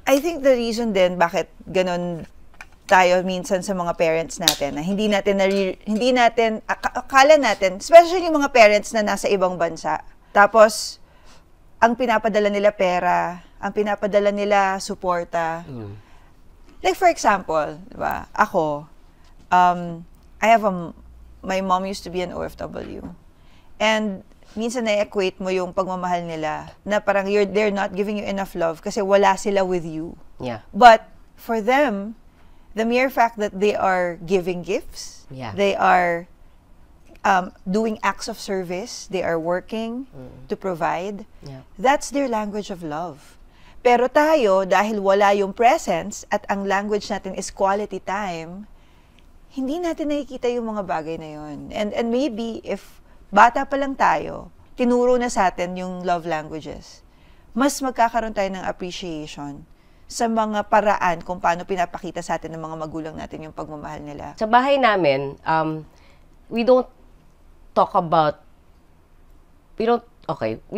I think the reason din bakit ganun tayo minsan sa mga parents natin na hindi natin akala natin, especially yung mga parents na nasa ibang bansa. Tapos ang pinapadala nila pera, ang pinapadala nila suporta. Like for example, diba? Ako, my mom used to be an OFW. And minsan na-equate mo yung pagmamahal nila na parang they're not giving you enough love kasi wala sila with you. Yeah. But for them, the mere fact that they are giving gifts, they are doing acts of service, they are working to provide, that's their language of love. Pero tayo, dahil wala yung presence at ang language natin is quality time, hindi natin nakikita yung mga bagay na yun. And maybe if bata pa lang tayo, tinuro na sa atin yung love languages, mas magkakaroon tayo ng appreciation sa mga paraan kung paano pinapakita sa atin ng mga magulang natin yung pagmamahal nila. Sa bahay namin, we don't talk about,